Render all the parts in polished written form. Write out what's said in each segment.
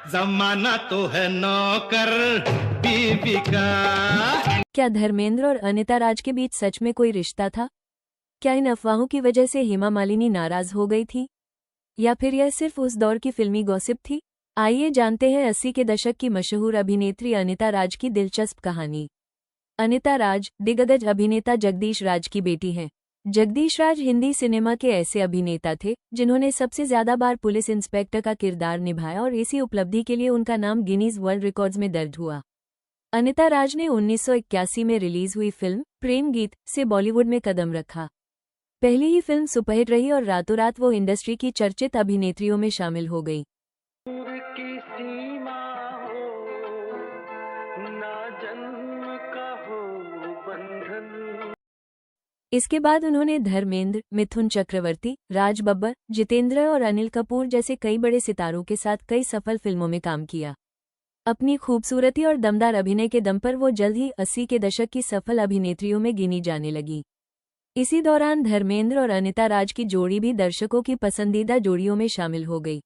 जमाना तो है नौकर बीवी का। क्या धर्मेंद्र और अनिता राज के बीच सच में कोई रिश्ता था? क्या इन अफवाहों की वजह से हेमा मालिनी नाराज हो गई थी, या फिर यह सिर्फ उस दौर की फिल्मी गॉसिप थी? आइए जानते हैं 80 के दशक की मशहूर अभिनेत्री अनिता राज की दिलचस्प कहानी। अनिता राज दिग्गज अभिनेता जगदीश राज की बेटी हैं। जगदीश राज हिंदी सिनेमा के ऐसे अभिनेता थे जिन्होंने सबसे ज्यादा बार पुलिस इंस्पेक्टर का किरदार निभाया और इसी उपलब्धि के लिए उनका नाम गिनीज वर्ल्ड रिकॉर्ड्स में दर्ज हुआ। अनिता राज ने 1981 में रिलीज हुई फिल्म प्रेम गीत से बॉलीवुड में कदम रखा। पहली ही फिल्म सुपरहिट रही और रातों रात वो इंडस्ट्री की चर्चित अभिनेत्रियों में शामिल हो गई। की सीमा हो, ना जन्म का हो बंधन। इसके बाद उन्होंने धर्मेंद्र, मिथुन चक्रवर्ती, राज बब्बर, जितेंद्र और अनिल कपूर जैसे कई बड़े सितारों के साथ कई सफल फिल्मों में काम किया। अपनी खूबसूरती और दमदार अभिनय के दम पर वो जल्द ही 80 के दशक की सफल अभिनेत्रियों में गिनी जाने लगी। इसी दौरान धर्मेंद्र और अनिता राज की जोड़ी भी दर्शकों की पसंदीदा जोड़ियों में शामिल हो गई।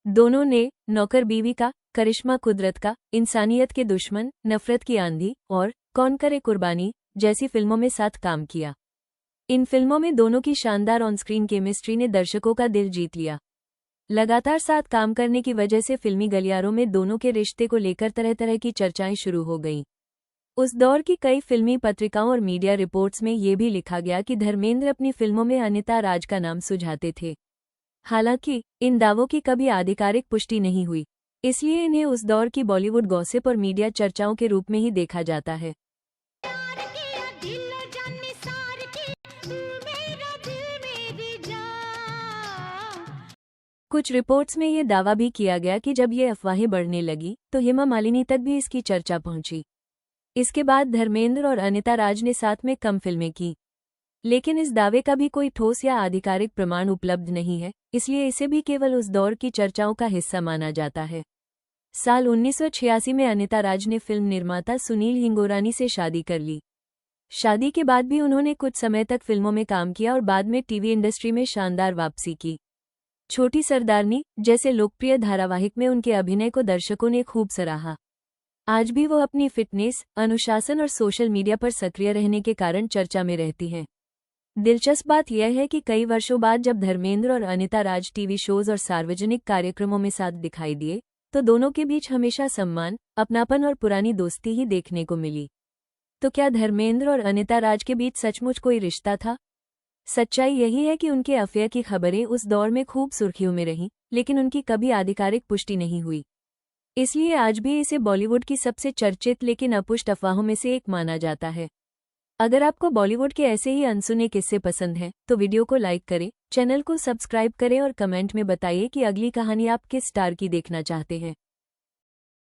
दोनों ने नौकर बीवी का, करिश्मा कुदरत का, इंसानियत के दुश्मन, नफरत की आंधी और कौन करे कुर्बानी जैसी फिल्मों में साथ काम किया। इन फिल्मों में दोनों की शानदार ऑन स्क्रीन केमिस्ट्री ने दर्शकों का दिल जीत लिया। लगातार साथ काम करने की वजह से फिल्मी गलियारों में दोनों के रिश्ते को लेकर तरह तरह की चर्चाएं शुरू हो गईं। उस दौर की कई फिल्मी पत्रिकाओं और मीडिया रिपोर्ट्स में ये भी लिखा गया कि धर्मेंद्र अपनी फिल्मों में अनिता राज का नाम सुझाते थे। हालांकि इन दावों की कभी आधिकारिक पुष्टि नहीं हुई, इसलिए इन्हें उस दौर की बॉलीवुड गॉसिप और मीडिया चर्चाओं के रूप में ही देखा जाता है। कुछ रिपोर्ट्स में ये दावा भी किया गया कि जब ये अफवाहें बढ़ने लगी तो हेमा मालिनी तक भी इसकी चर्चा पहुंची। इसके बाद धर्मेंद्र और अनिता राज ने साथ में कम फिल्में की, लेकिन इस दावे का भी कोई ठोस या आधिकारिक प्रमाण उपलब्ध नहीं है, इसलिए इसे भी केवल उस दौर की चर्चाओं का हिस्सा माना जाता है। साल 1986 में अनिता राज ने फिल्म निर्माता सुनील हिंगोरानी से शादी कर ली। शादी के बाद भी उन्होंने कुछ समय तक फिल्मों में काम किया और बाद में टीवी इंडस्ट्री में शानदार वापसी की। छोटी सरदारनी जैसे लोकप्रिय धारावाहिक में उनके अभिनय को दर्शकों ने खूब सराहा। आज भी वो अपनी फिटनेस, अनुशासन और सोशल मीडिया पर सक्रिय रहने के कारण चर्चा में रहती हैं। दिलचस्प बात यह है कि कई वर्षों बाद जब धर्मेंद्र और अनिता राज टीवी शोज और सार्वजनिक कार्यक्रमों में साथ दिखाई दिए तो दोनों के बीच हमेशा सम्मान, अपनापन और पुरानी दोस्ती ही देखने को मिली। तो क्या धर्मेंद्र और अनिता राज के बीच सचमुच कोई रिश्ता था? सच्चाई यही है कि उनके अफेयर की खबरें उस दौर में खूब सुर्खियों में रहीं, लेकिन उनकी कभी आधिकारिक पुष्टि नहीं हुई। इसलिए आज भी इसे बॉलीवुड की सबसे चर्चित लेकिन अपुष्ट अफवाहों में से एक माना जाता है। अगर आपको बॉलीवुड के ऐसे ही अनसुने किस्से पसंद हैं, तो वीडियो को लाइक करें, चैनल को सब्सक्राइब करें और कमेंट में बताइए कि अगली कहानी आप किस स्टार की देखना चाहते हैं।